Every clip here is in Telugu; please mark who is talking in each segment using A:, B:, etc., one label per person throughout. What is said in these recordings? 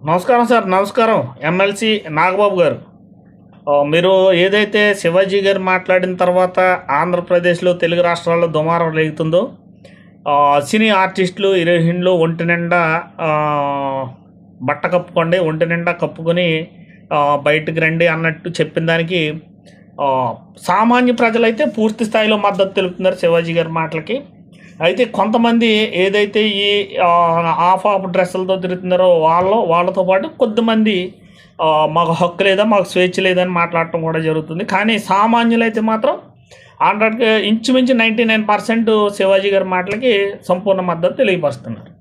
A: నమస్కారం సార్. నమస్కారం. ఎమ్మెల్సీ నాగబాబు గారు, మీరు ఏదైతే శివాజీ గారు మాట్లాడిన తర్వాత ఆంధ్రప్రదేశ్లో తెలుగు రాష్ట్రాల్లో దుమారం రేగుతుందో, సినీ ఆర్టిస్టులు హీరోయిన్లు ఒంటి నిండా బట్ట కప్పుకోండి, ఒంటి నిండా కప్పుకొని బయటకు రండి అన్నట్టు చెప్పిన దానికి సామాన్య ప్రజలైతే పూర్తి స్థాయిలో మద్దతు తెలుపుతున్నారు శివాజీ గారి మాటలకి. అయితే కొంతమంది ఏదైతే ఈ ఆఫ్ డ్రెస్సులతో తిరుగుతున్నారో వాళ్ళతో పాటు కొద్దిమంది మాకు హక్కు లేదా, మాకు స్వేచ్ఛ లేదని మాట్లాడటం కూడా జరుగుతుంది. కానీ సామాన్యులైతే మాత్రం 100కి ఇంచుమించు 99% శివాజీ గారి మాటలకి సంపూర్ణ మద్దతు తెలియపరుస్తున్నారు.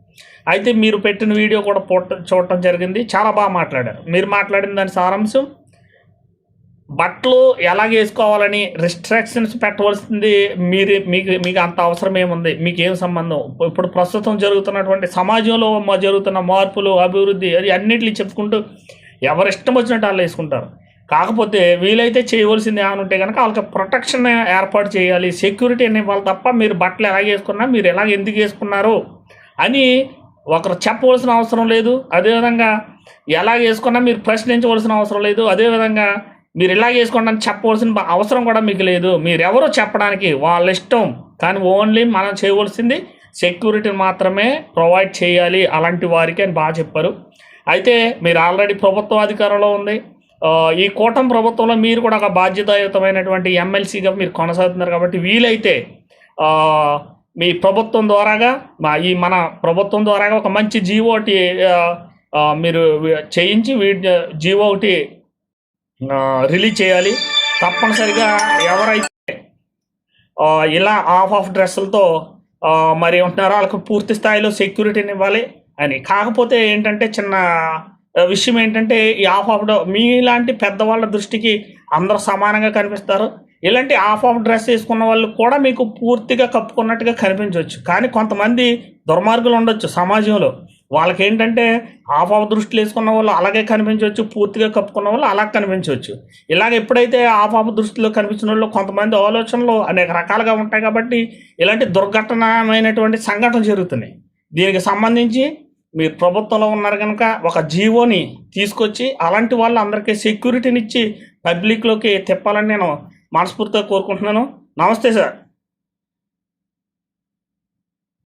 A: అయితే మీరు పెట్టిన వీడియో కూడా చూడటం జరిగింది. చాలా బాగా మాట్లాడారు. మీరు మాట్లాడిన దాని సారాంశం, బట్టలు ఎలాగ వేసుకోవాలని రిస్ట్రిక్షన్స్ పెట్టవలసింది మీకు అంత అవసరం ఏముంది? మీకేం సంబంధం? ఇప్పుడు ప్రస్తుతం జరుగుతున్నటువంటి సమాజంలో జరుగుతున్న మార్పులు, అభివృద్ధి, అది అన్నిటిని చెప్పుకుంటూ ఎవరిష్టం వచ్చినట్టు వాళ్ళు వేసుకుంటారు. కాకపోతే వీలైతే చేయవలసింది ఏమైనా ఉంటే కనుక వాళ్ళకి ప్రొటెక్షన్ ఏర్పాటు చేయాలి, సెక్యూరిటీ అనే వాళ్ళు తప్ప మీరు బట్టలు ఎలాగ వేసుకున్నా, మీరు ఎలాగ ఎందుకు వేసుకున్నారు అని ఒకరు చెప్పవలసిన అవసరం లేదు. అదేవిధంగా ఎలాగ వేసుకున్నా మీరు ప్రశ్నించవలసిన అవసరం లేదు. అదేవిధంగా మీరు ఇలాగ వేసుకోండి చెప్పవలసిన అవసరం కూడా మీకు లేదు. మీరెవరో చెప్పడానికి వాళ్ళ ఇష్టం. కానీ ఓన్లీ మనం చేయవలసింది సెక్యూరిటీని మాత్రమే ప్రొవైడ్ చేయాలి అలాంటి వారికి అని బాగా చెప్పారు. అయితే మీరు ఆల్రెడీ ప్రభుత్వం అధికారంలో ఉంది. ఈ కూటమి ప్రభుత్వంలో మీరు కూడా ఒక బాధ్యతాయుతమైనటువంటి ఎమ్మెల్సీగా మీరు కొనసాగుతున్నారు. కాబట్టి వీలైతే మీ ప్రభుత్వం ద్వారాగా మన ప్రభుత్వం ద్వారాగా ఒక మంచి జీవో ఒకటి మీరు చేయించి జీవో ఒకటి రిలీజ్ చేయాలి. తప్పనిసరిగా ఎవరైతే ఇలా ఆఫ్ డ్రెస్సులతో మరి ఉంటున్నారో వాళ్ళకి పూర్తి స్థాయిలో సెక్యూరిటీని ఇవ్వాలి అని. కాకపోతే ఏంటంటే చిన్న విషయం ఏంటంటే, ఈ ఆఫ్ మీలాంటి పెద్దవాళ్ళ దృష్టికి అందరూ సమానంగా కనిపిస్తారు. ఇలాంటి ఆఫ్ డ్రెస్ వేసుకున్న వాళ్ళు కూడా మీకు పూర్తిగా కప్పుకున్నట్టుగా కనిపించవచ్చు. కానీ కొంతమంది దుర్మార్గులు ఉండొచ్చు సమాజంలో. వాళ్ళకి ఏంటంటే ఆఫ్ దృష్టిలు వేసుకున్న వాళ్ళు అలాగే కనిపించవచ్చు, పూర్తిగా కప్పుకున్న వాళ్ళు అలా కనిపించవచ్చు. ఇలాగ ఎప్పుడైతే ఆఫ్ దృష్టిలో కనిపించిన వాళ్ళు కొంతమంది ఆలోచనలు అనేక రకాలుగా ఉంటాయి. కాబట్టి ఇలాంటి దుర్ఘటనమైనటువంటి సంఘటనలు జరుగుతున్నాయి. దీనికి సంబంధించి మీరు ప్రభుత్వంలో ఉన్నారు కనుక ఒక జీవోని తీసుకొచ్చి అలాంటి వాళ్ళు అందరికీ సెక్యూరిటీని ఇచ్చి పబ్లిక్లోకి తిప్పాలని నేను మనస్ఫూర్తిగా కోరుకుంటున్నాను. నమస్తే సార్.